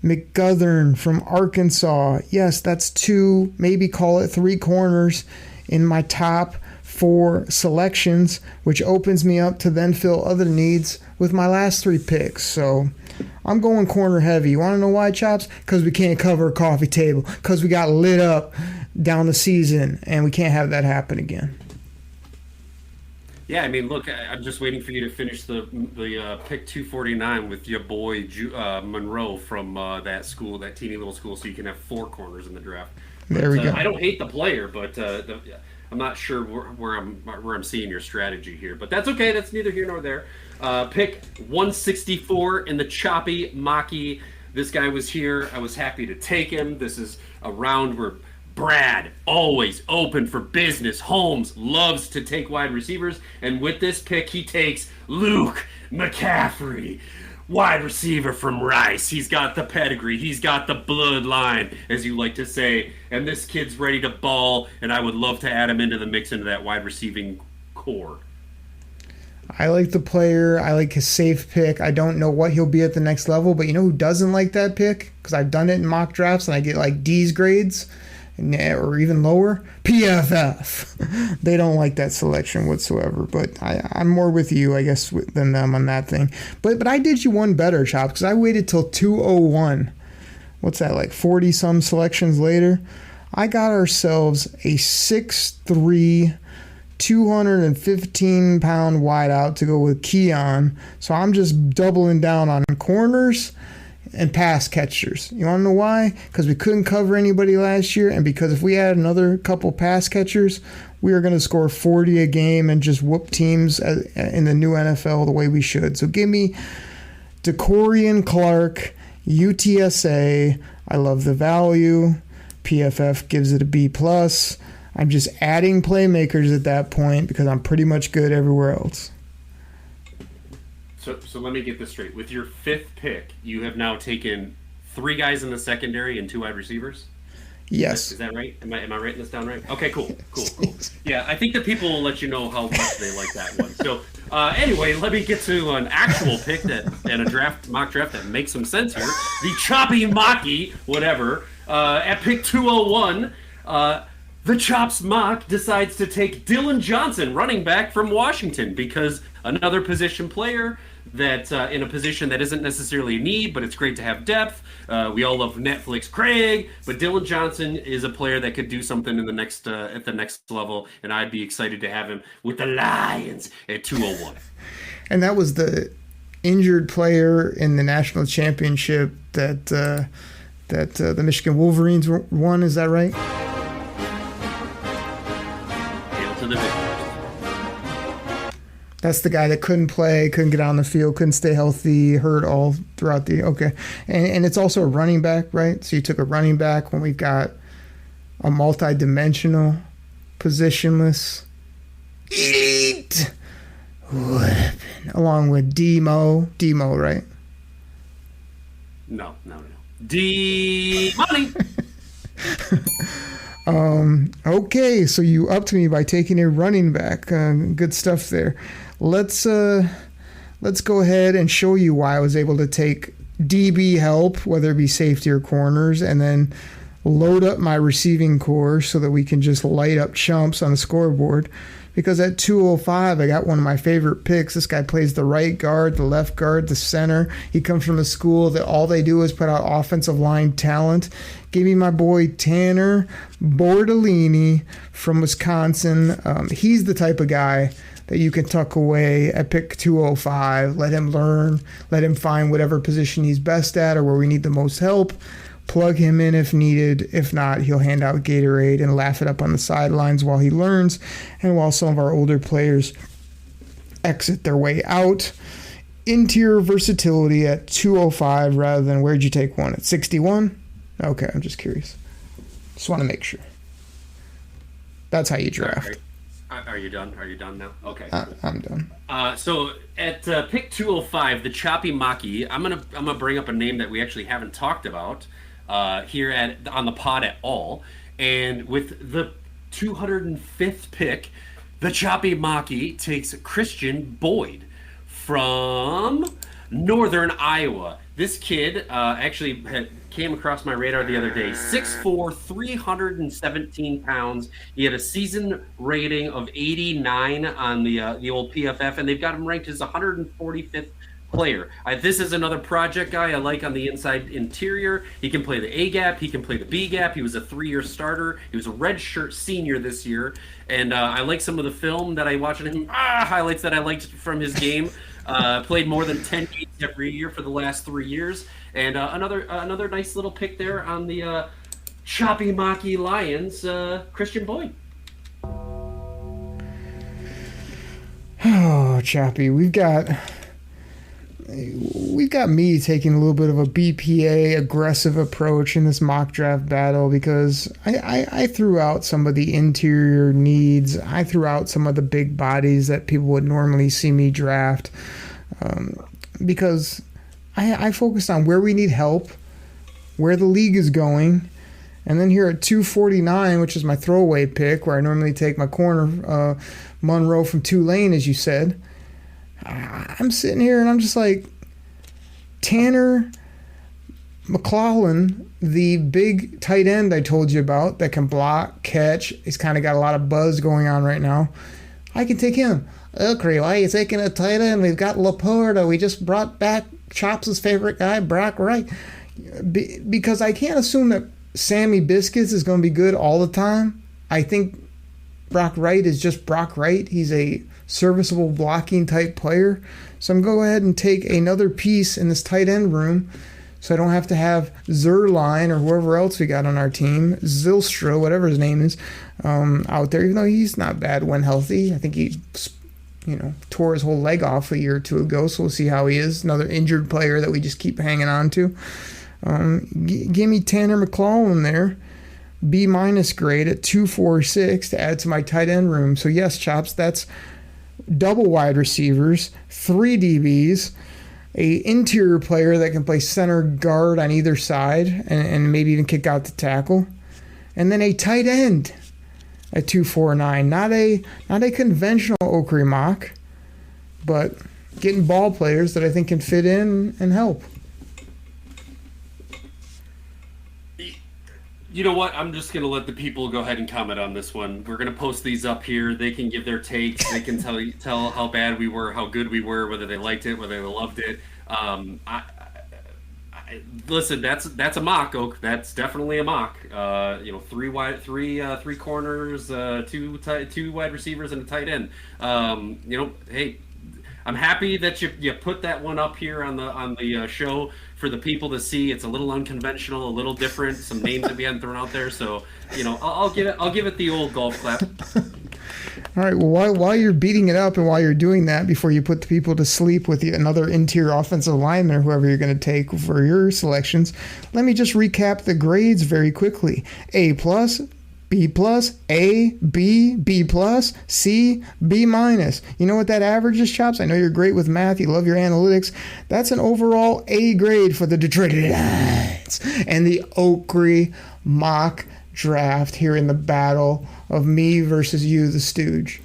McGovern from Arkansas. Yes, that's 2, maybe call it 3 corners in my top 4 selections, which opens me up to then fill other needs with my last 3 picks. So I'm going corner heavy. You want to know why, Chops? Because we can't cover a coffee table. Because we got lit up down the season, and we can't have that happen again. Yeah, look, I'm just waiting for you to finish the pick 249 with your boy Monroe from that school, that teeny little school, so you can have 4 corners in the draft. There we go. I don't hate the player, but I'm not sure where I'm seeing your strategy here. But that's okay. That's neither here nor there. Pick 164 in the Choppy Maki. This guy was here. I was happy to take him. This is a round where Brad, always open for business. Holmes loves to take wide receivers. And with this pick, he takes Luke McCaffrey, wide receiver from Rice. He's got the pedigree. He's got the bloodline, as you like to say. And this kid's ready to ball, and I would love to add him into the mix, into that wide receiving core. I like the player. I like his safe pick. I don't know what he'll be at the next level, but you know who doesn't like that pick? Because I've done it in mock drafts, and I get like D's grades or even lower. PFF. They don't like that selection whatsoever, but I'm more with you, I guess, than them on that thing. But I did you one better, Chop, because I waited till 201. What's that, like 40-some selections later? I got ourselves a 6'3", 215-pound wideout to go with Keon. So I'm just doubling down on corners and pass catchers. You want to know why? Because we couldn't cover anybody last year, and because if we had another couple pass catchers, we are going to score 40 a game and just whoop teams in the new NFL the way we should. So give me DeCorian Clark, UTSA. I love the value. PFF gives it a B+. I'm just adding playmakers at that point because I'm pretty much good everywhere else. So let me get this straight. With your 5th pick, you have now taken 3 guys in the secondary and 2 wide receivers? Yes. Is that right? Am I writing this down right? Okay, cool. Yeah, I think the people will let you know how much they like that one. So, anyway, let me get to an actual pick and a mock draft that makes some sense here. The Choppy Mocky, whatever. At pick 201, the Chops Mock decides to take Dylan Johnson, running back from Washington, because another position player that in a position that isn't necessarily a need, but it's great to have depth. We all love Netflix Craig, but Dylan Johnson is a player that could do something in the next at the next level, and I'd be excited to have him with the Lions at 201. And that was the injured player in the national championship that the Michigan Wolverines won. Is that right? Hail to the victors. That's the guy that couldn't play, couldn't get on the field, couldn't stay healthy, hurt all throughout the... Okay. And it's also a running back, right? So you took a running back when we've got a multi-dimensional, positionless... Eat! Weapon. Along with Demo, right? No. D-Money! Okay, so you upped me by taking a running back. Good stuff there. Let's go ahead and show you why I was able to take DB help, whether it be safety or corners, and then load up my receiving core so that we can just light up chumps on the scoreboard. Because at 205, I got one of my favorite picks. This guy plays the right guard, the left guard, the center. He comes from a school that all they do is put out offensive line talent. Give me my boy Tanner Bordellini from Wisconsin. He's the type of guy that you can tuck away at pick 205. Let him learn. Let him find whatever position he's best at or where we need the most help. Plug him in if needed. If not, he'll hand out Gatorade and laugh it up on the sidelines while he learns and while some of our older players exit their way out. Interior versatility at 205 rather than, where'd you take one? At 61? Okay, I'm just curious. Just want to make sure. That's how you draft. Are you done? Are you done now? Okay. I'm done. So at pick 205, the Choppy Maki, I'm gonna bring up a name that we actually haven't talked about here on the pod at all. And with the 205th pick, the Choppy Maki takes Christian Boyd from Northern Iowa. This kid actually came across my radar the other day. 6'4", 317 pounds. He had a season rating of 89 on the old PFF, and they've got him ranked as 145th player. This is another project guy I like on the inside interior. He can play the A gap. He can play the B gap. He was a 3-year starter. He was a redshirt senior this year, and I like some of the film that I watched of him. Highlights that I liked from his game. Played more than 10 games every year for the last 3 years. And another nice little pick there on the Choppy Maki Lions, Christian Boyd. Oh, Choppy, we've got me taking a little bit of a BPA aggressive approach in this mock draft battle because I threw out some of the interior needs. I threw out some of the big bodies that people would normally see me draft because I focused on where we need help, where the league is going, and then here at 249, which is my throwaway pick, where I normally take my corner, Monroe from Tulane, as you said, I'm sitting here and I'm just like, Tanner McLaughlin, the big tight end I told you about that can block, catch, he's kind of got a lot of buzz going on right now. I can take him. Okrie, why are you taking a tight end? We've got Laporta. We just brought back Chops' favorite guy, Brock Wright. Because I can't assume that Sammy Biscuits is going to be good all the time. I think Brock Wright is just Brock Wright. He's a serviceable blocking type player. So I'm going to go ahead and take another piece in this tight end room so I don't have to have Zerline or whoever else we got on our team, Zylstra, whatever his name is, out there, even though he's not bad when healthy. I think he tore his whole leg off a year or two ago, so we'll see how he is. Another injured player that we just keep hanging on to. Give me Tanner McLaughlin there. B- grade at 246 to add to my tight end room. So yes, Chops, that's double wide receivers, 3 DBs, a interior player that can play center guard on either side and maybe even kick out the tackle. And then a tight end at 249. Not a conventional Okrie mock, but getting ball players that I think can fit in and help. You know what? I'm just going to let the people go ahead and comment on this one. We're going to post these up here. They can give their takes. They can tell how bad we were, how good we were, whether they liked it, whether they loved it. Listen, that's a mock, Oak. That's definitely a mock. Three corners, two wide receivers, and a tight end. Hey, I'm happy that you put that one up here on the show for the people to see. It's a little unconventional, a little different. Some names that we hadn't thrown out there, so I'll give it the old golf clap. All right. Well, while you're beating it up and while you're doing that, before you put the people to sleep with another interior offensive lineman or whoever you're going to take for your selections, let me just recap the grades very quickly. A+, B+, A, B, B+, C, B-. You know what that average is, Chops? I know you're great with math. You love your analytics. That's an overall A grade for the Detroit Lions and the Okrie mock draft here in the battle of me versus you, the Stooge.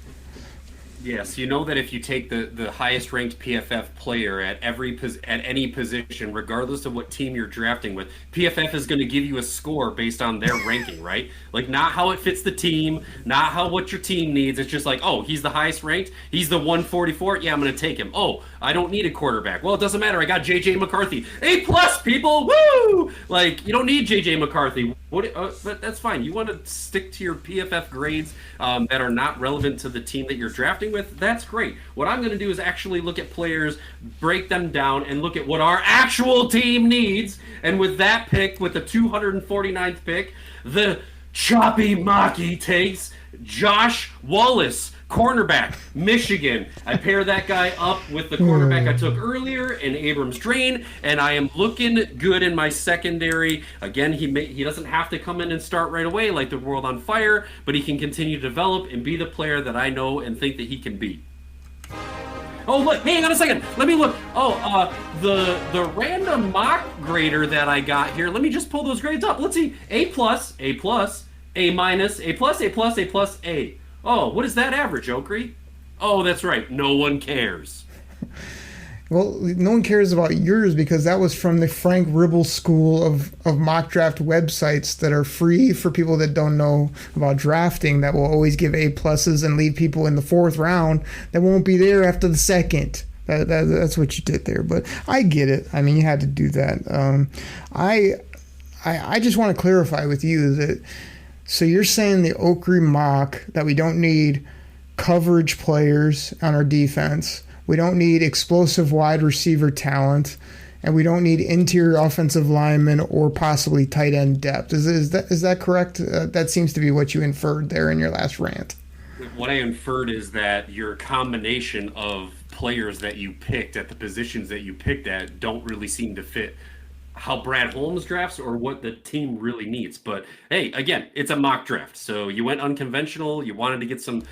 Yes, you know that if you take the highest ranked PFF player at any position, regardless of what team you're drafting with, PFF is going to give you a score based on their ranking, right? Like, not how it fits the team, not what your team needs. It's just like, oh, he's the highest ranked, he's the 144. Yeah, I'm going to take him. Oh, I don't need a quarterback. Well, it doesn't matter. I got JJ McCarthy, A+, people. Woo! Like, you don't need JJ McCarthy. But that's fine. You want to stick to your PFF grades that are not relevant to the team that you're drafting with. That's great. What I'm going to do is actually look at players, break them down, and look at what our actual team needs. And with that pick, with the 249th pick, the choppy mocky takes Josh Wallace, cornerback, Michigan. I pair that guy up with the cornerback I took earlier in Abrams Drain, and I am looking good in my secondary. Again, he doesn't have to come in and start right away like the world on fire, but he can continue to develop and be the player that I know and think that he can be. Oh, look, hang on a second. Let me look. Oh, the random mock grader that I got here, let me just pull those grades up. Let's see. A+, A+, A-, A+, A+, A. Oh, what is that average, Okrie? Oh, that's right. No one cares. Well, no one cares about yours because that was from the Frank Ribble school of mock draft websites that are free for people that don't know about drafting, that will always give A+ and leave people in the fourth round that won't be there after the second. That's what you did there. But I get it. I mean, you had to do that. I just want to clarify with you that, so you're saying the Okrie mock that we don't need coverage players on our defense, we don't need explosive wide receiver talent, and we don't need interior offensive linemen or possibly tight end depth. Is that correct? That seems to be what you inferred there in your last rant. What I inferred is that your combination of players that you picked at the positions that you picked at don't really seem to fit how Brad Holmes drafts or what the team really needs. But hey, again, it's a mock draft, so you went unconventional. You wanted to get some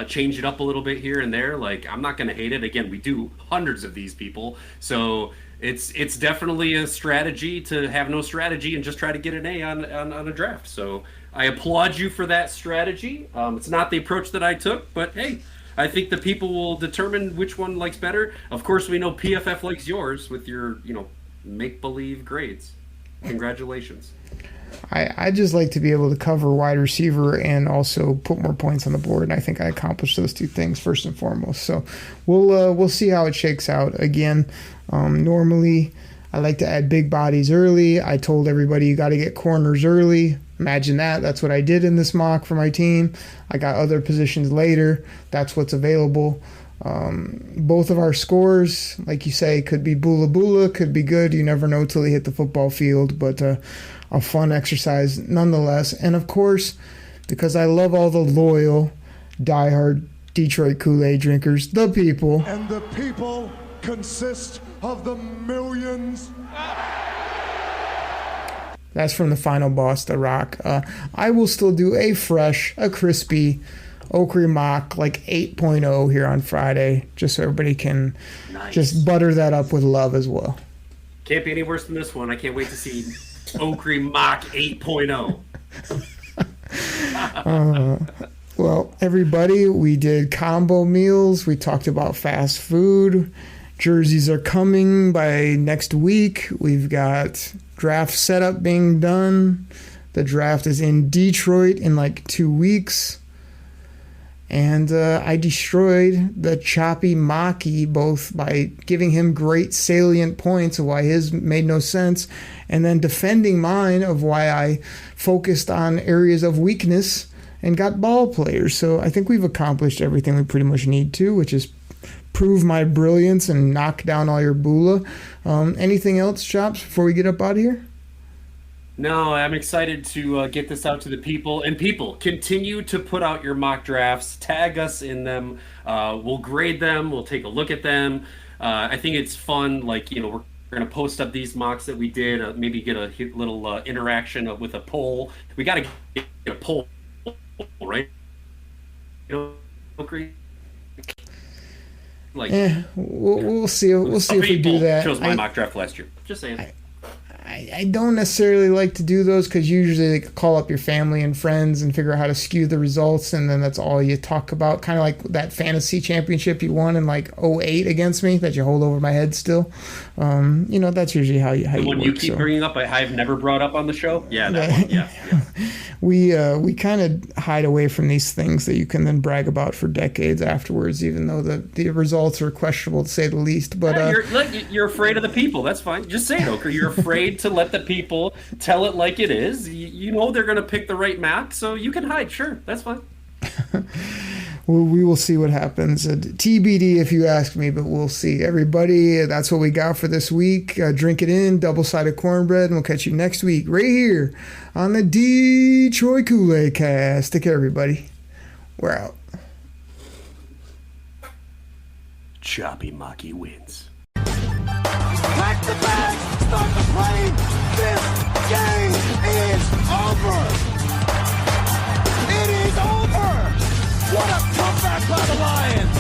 change it up a little bit here and there. Like, I'm not going to hate it. Again, we do hundreds of these people, so it's definitely a strategy to have no strategy and just try to get an A on a draft. So I applaud you for that strategy. It's not the approach that I took, but hey, I think the people will determine which one likes better. Of course, we know PFF likes yours with your make-believe grades. Congratulations. I just like to be able to cover wide receiver and also put more points on the board, and I think I accomplished those two things first and foremost. So we'll see how it shakes out. Again, normally I like to add big bodies early. I told everybody you got to get corners early. Imagine that. That's what I did in this mock for my team. I got other positions later. That's what's available. Both of our scores, like you say, could be bula, could be good. You never know till they hit the football field, but a fun exercise nonetheless. And of course, because I love all the loyal, diehard Detroit Kool-Aid drinkers, the people. And the people consist of the millions. That's from the final boss, The Rock. I will still do a fresh, a crispy Okrie mock, like 8.0 here on Friday, just so everybody can just butter that up with love as well. Can't be any worse than this one. I can't wait to see Okrie mock 8.0. Well, everybody, we did combo meals. We talked about fast food. Jerseys are coming by next week. We've got draft setup being done. The draft is in Detroit in like 2 weeks. And I destroyed the choppy Maki both by giving him great salient points of why his made no sense, and then defending mine of why I focused on areas of weakness and got ball players. So I think we've accomplished everything we pretty much need to, which is prove my brilliance and knock down all your Bula. Anything else, Chops, before we get up out of here? No, I'm excited to get this out to the people. And people, continue to put out your mock drafts. Tag us in them. We'll grade them. We'll take a look at them. I think it's fun. Like, you know, we're going to post up these mocks that we did. Maybe get a little interaction with a poll. We got to get a poll, right? You know, Okrie? Like, we'll see. We'll see if we do that. Chose my mock draft last year. Just saying. I don't necessarily like to do those because usually they call up your family and friends and figure out how to skew the results, and then that's all you talk about. Kind of like that fantasy championship you won in like 2008 against me that you hold over my head still. You know, that's usually how you the one work, you keep bringing up. I've never brought up on the show. Yeah, that one. Yeah. We kind of hide away from these things that you can then brag about for decades afterwards, even though the results are questionable to say the least. But you're afraid of the people. That's fine. Just say it, Okrie. You're afraid to let the people tell it like it is. You know they're going to pick the right Mac, so you can hide. Sure, that's fine. Well, we will see what happens. TBD if you ask me, but we'll see. Everybody, that's what we got for this week. Drink it in, double-sided cornbread, and we'll catch you next week right here on the Detroit Koolaid Cast. Take care, everybody. We're out. Choppy Maki wins. Pack the bags, start the plane. This game is over. It is over. What a comeback by the Lions.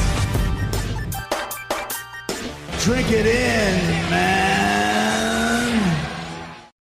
Drink it in, man.